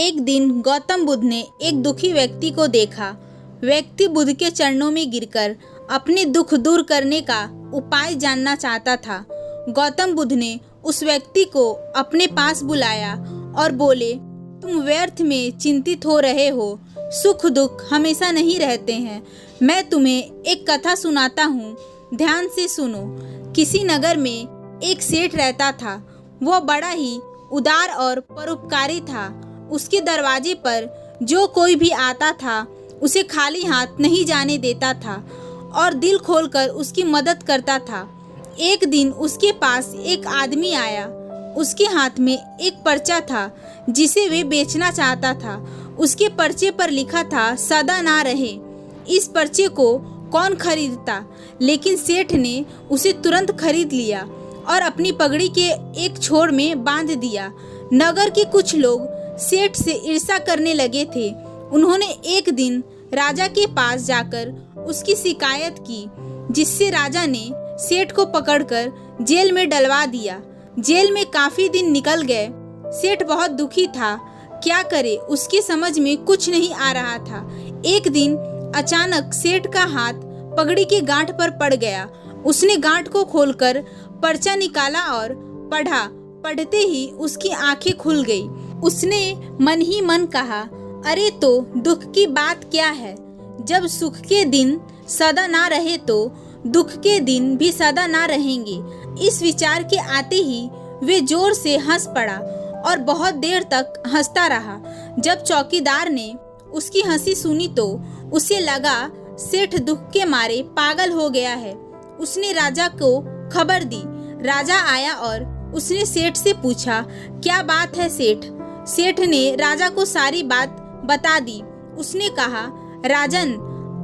एक दिन गौतम बुद्ध ने एक दुखी व्यक्ति को देखा। व्यक्ति बुद्ध के चरणों में गिरकर अपने दुख दूर करने का उपाय जानना चाहता था। गौतम बुद्ध ने उस व्यक्ति को अपने पास बुलाया और बोले, तुम व्यर्थ में चिंतित हो रहे हो। सुख दुख हमेशा नहीं रहते हैं। मैं तुम्हें एक कथा सुनाता हूँ, ध्यान से सुनो। किसी नगर में एक सेठ रहता था। वह बड़ा ही उदार और परोपकारी था। उसके दरवाजे पर जो कोई भी आता था उसे खाली हाथ नहीं जाने देता था और दिल खोलकर उसकी मदद करता था। एक दिन उसके पास एक आदमी आया। उसके हाथ में एक पर्चा था जिसे वे बेचना चाहता था। उसके पर्चे पर लिखा था, सदा ना रहे। इस पर्चे को कौन खरीदता, लेकिन सेठ ने उसे तुरंत खरीद लिया और अपनी पगड़ी के एक छोर में बांध दिया। नगर के कुछ लोग सेठ से ईर्ष्या करने लगे थे। उन्होंने एक दिन राजा के पास जाकर उसकी शिकायत की, जिससे राजा ने सेठ को पकड़कर जेल में डलवा दिया। जेल में काफी दिन निकल गए। सेठ बहुत दुखी था। क्या करे, उसकी समझ में कुछ नहीं आ रहा था। एक दिन अचानक सेठ का हाथ पगड़ी की गांठ पर पड़ गया। उसने गांठ को खोलकर पर्चा निकाला और पढ़ा। पढ़ते ही उसकी आंखें खुल गई। उसने मन ही मन कहा, अरे तो दुख की बात क्या है। जब सुख के दिन सदा ना रहे तो दुख के दिन भी सदा ना रहेंगे। इस विचार के आते ही वे जोर से हंस पड़ा और बहुत देर तक हंसता रहा। जब चौकीदार ने उसकी हंसी सुनी तो उसे लगा सेठ दुख के मारे पागल हो गया है। उसने राजा को खबर दी। राजा आया और उसने सेठ से पूछा, क्या बात है सेठ। सेठ ने राजा को सारी बात बता दी। उसने कहा, राजन,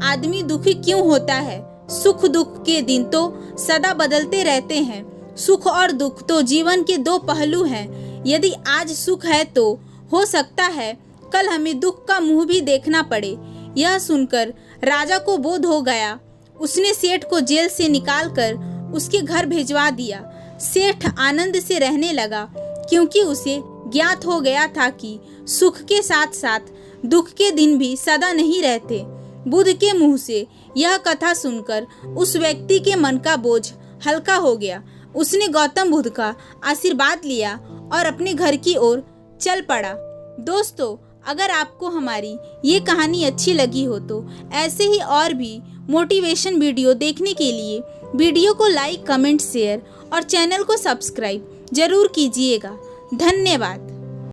आदमी दुखी क्यों होता है। सुख दुख के दिन तो सदा बदलते रहते हैं। सुख और दुख तो जीवन के दो पहलू हैं। यदि आज सुख है तो हो सकता है कल हमें दुख का मुंह भी देखना पड़े। यह सुनकर राजा को बोध हो गया। उसने सेठ को जेल से निकालकर उसके घर भिजवा दिया। सेठ आनंद से रहने लगा, क्योंकि उसे ज्ञात हो गया था कि सुख के साथ साथ दुख के दिन भी सदा नहीं रहते। बुद्ध के मुंह से यह कथा सुनकर उस व्यक्ति के मन का बोझ हल्का हो गया। उसने गौतम बुद्ध का आशीर्वाद लिया और अपने घर की ओर चल पड़ा। दोस्तों, अगर आपको हमारी ये कहानी अच्छी लगी हो तो ऐसे ही और भी मोटिवेशन वीडियो देखने के लिए वीडियो को लाइक, कमेंट, शेयर और चैनल को सब्सक्राइब जरूर कीजिएगा। धन्यवाद।